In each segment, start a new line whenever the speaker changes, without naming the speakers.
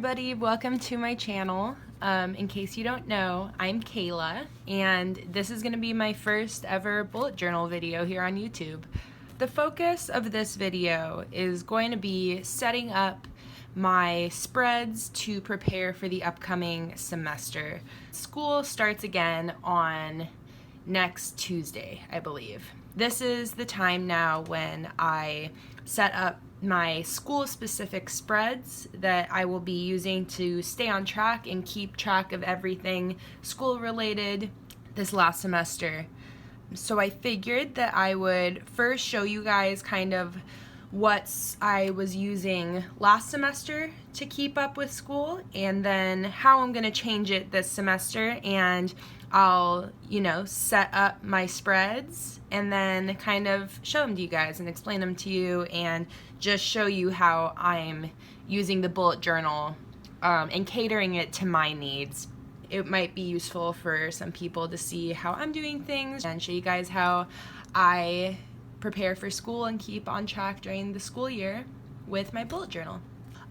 everybody, welcome to my channel. In case you don't know, I'm Kayla, and this is going to be my first ever bullet journal video here on YouTube. The focus of this video is going to be setting up my spreads to prepare for the upcoming semester. School starts again on next Tuesday, I believe. This is the time now when I set up my school-specific spreads that I will be using to stay on track and keep track of everything school-related this last semester. So I figured that I would first show you guys kind of what I was using last semester to keep up with school, and then how I'm going to change it this semester, and I'll, set up my spreads and then kind of show them to you guys and explain them to you and just show you how I'm using the bullet journal and catering it to my needs. It might be useful for some people to see how I'm doing things and show you guys how I prepare for school and keep on track during the school year with my bullet journal.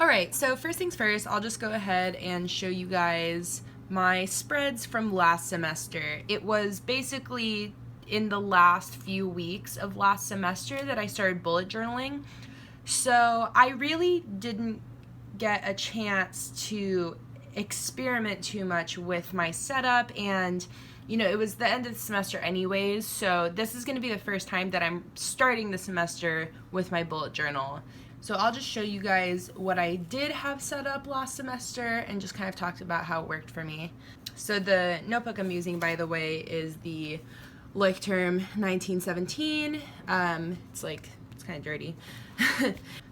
Alright, so first things first, I'll just go ahead and show you guys my spreads from last semester. It was basically in the last few weeks of last semester that I started bullet journaling. So I really didn't get a chance to experiment too much with my setup, and it was the end of the semester anyways, so this is going to be the first time that I'm starting the semester with my bullet journal. So I'll just show you guys what I did have set up last semester and just kind of talked about how it worked for me. So the notebook I'm using, by the way, is the Leuchtturm 1917. It's kind of dirty.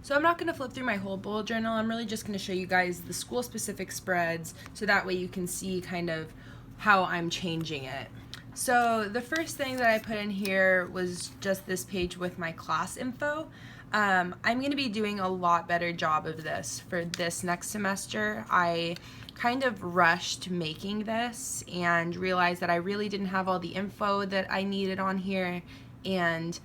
So I'm not going to flip through my whole bullet journal. I'm really just going to show you guys the school-specific spreads so that way you can see kind of how I'm changing it. So the first thing that I put in here was just this page with my class info. I'm going to be doing a lot better job of this for this next semester. I kind of rushed making this and realized that I really didn't have all the info that I needed on here, and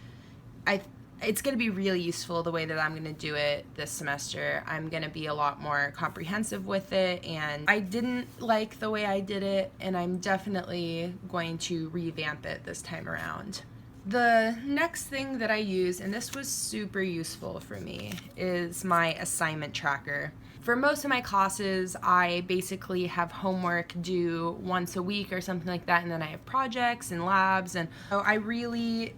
it's going to be really useful the way that I'm going to do it this semester. I'm going to be a lot more comprehensive with it, and I didn't like the way I did it, and I'm definitely going to revamp it this time around. The next thing that I use, and this was super useful for me, is my assignment tracker. For most of my classes, I basically have homework due once a week or something like that, and then I have projects and labs, and so I really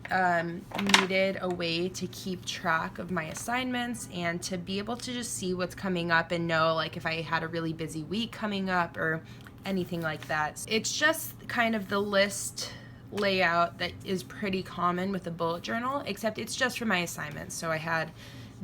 needed a way to keep track of my assignments and to be able to just see what's coming up and know if I had a really busy week coming up or anything like that. It's just kind of the list layout that is pretty common with a bullet journal, except it's just for my assignments. So I had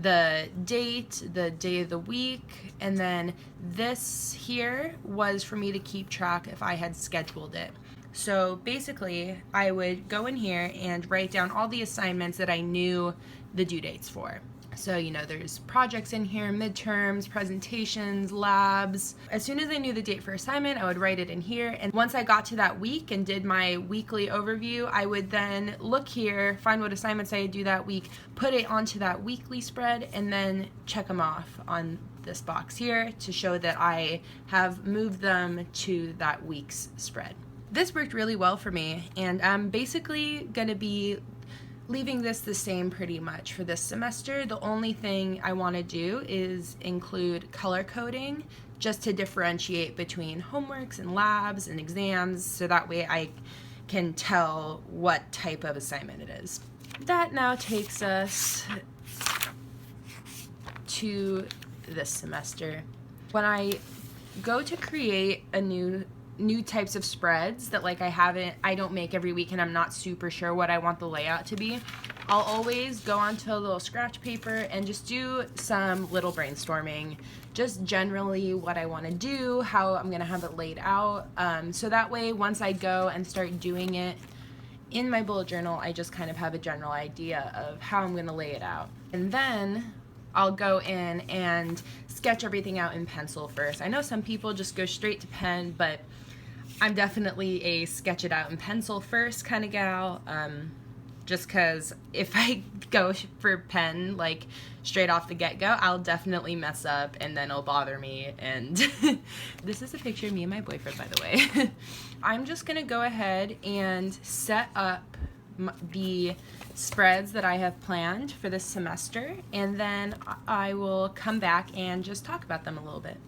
the date, the day of the week, and then this here was for me to keep track if I had scheduled it. So basically I would go in here and write down all the assignments that I knew the due dates for. So, there's projects in here, midterms, presentations, labs. As soon as I knew the date for assignment, I would write it in here. And once I got to that week and did my weekly overview, I would then look here, find what assignments I had due that week, put it onto that weekly spread, and then check them off on this box here to show that I have moved them to that week's spread. This worked really well for me, and I'm basically going to be leaving this the same pretty much for this semester. The only thing I want to do is include color coding just to differentiate between homeworks and labs and exams, so that way I can tell what type of assignment it is. That now takes us to this semester. When I go to create a new types of spreads that I don't make every week and I'm not super sure what I want the layout to be, I'll always go onto a little scratch paper and just do some little brainstorming, just generally what I want to do, how I'm going to have it laid out, so that way once I go and start doing it in my bullet journal, I just kind of have a general idea of how I'm going to lay it out. And then I'll go in and sketch everything out in pencil first. I know some people just go straight to pen, but I'm definitely a sketch it out in pencil first kind of gal. just because if I go for pen like straight off the get-go, I'll definitely mess up and then it'll bother me. And this is a picture of me and my boyfriend, by the way. I'm just gonna go ahead and set up the spreads that I have planned for this semester, and then I will come back and just talk about them a little bit.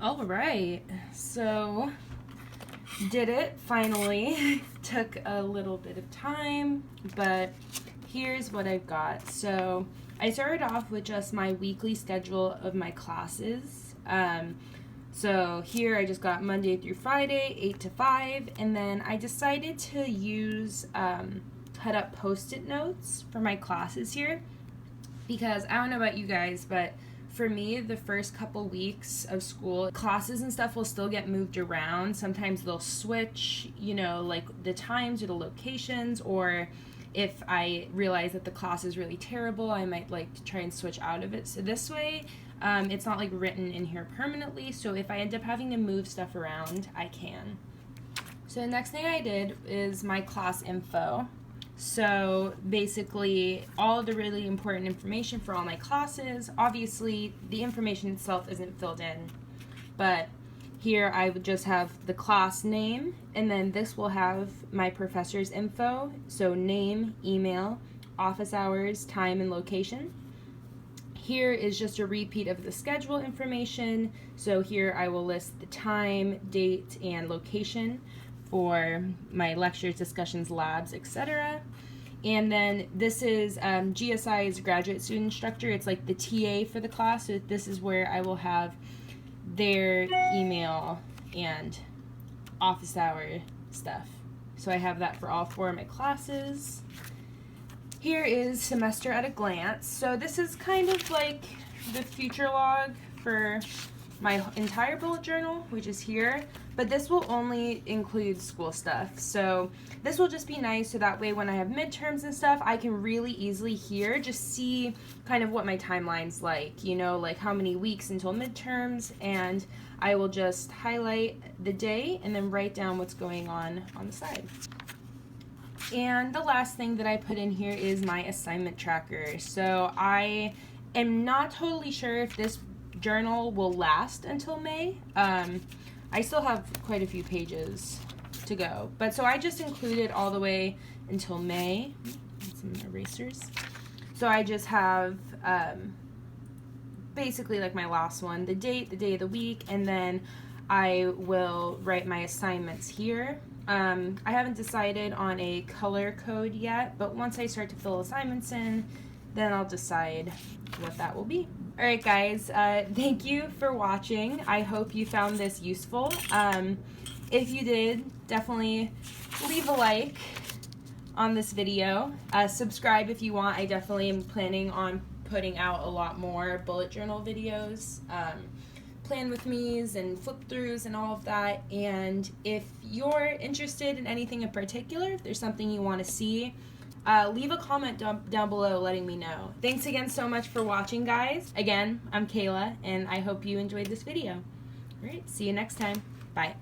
All right, so did it finally. Took a little bit of time, but here's what I've got. So I started off with just my weekly schedule of my classes. So here I just got Monday through Friday, 8 to 5, and then I decided to use cut up post-it notes for my classes here, because I don't know about you guys, but for me, the first couple weeks of school, classes and stuff will still get moved around. Sometimes they'll switch, you know, like the times or the locations, or if I realize that the class is really terrible, I might like to try and switch out of it. So this way, it's not like written in here permanently, so if I end up having to move stuff around, I can. So the next thing I did is my class info. So basically all of the really important information for all my classes. Obviously the information itself isn't filled in, but here I would just have the class name, and then this will have my professor's info, so name, email, office hours, time, and location. Here is just a repeat of the schedule information, so here I will list the time, date, and location for my lectures, discussions, labs, etc. And then this is GSI's graduate student instructor. It's like the TA for the class. So this is where I will have their email and office hour stuff. So I have that for all 4 of my classes. Here is semester at a glance. So this is kind of like the future log for my entire bullet journal, which is here, but this will only include school stuff. So this will just be nice so that way when I have midterms and stuff, I can really easily here just see kind of what my timeline's like, you know, like how many weeks until midterms, and I will just highlight the day and then write down what's going on the side. And the last thing that I put in here is my assignment tracker. So I am not totally sure if this journal will last until May. I still have quite a few pages to go, but so I just included all the way until May. Some erasers. So I just have basically like my last one, the date, the day of the week, and then I will write my assignments here. I haven't decided on a color code yet, but once I start to fill assignments in, then I'll decide what that will be. Alright guys, thank you for watching. I hope you found this useful. If you did, definitely leave a like on this video. Subscribe if you want. I definitely am planning on putting out a lot more bullet journal videos, plan with me's and flip throughs and all of that. And if you're interested in anything in particular, if there's something you want to see, leave a comment down below letting me know. Thanks again so much for watching, guys. Again, I'm Kayla, and I hope you enjoyed this video. Alright, see you next time. Bye.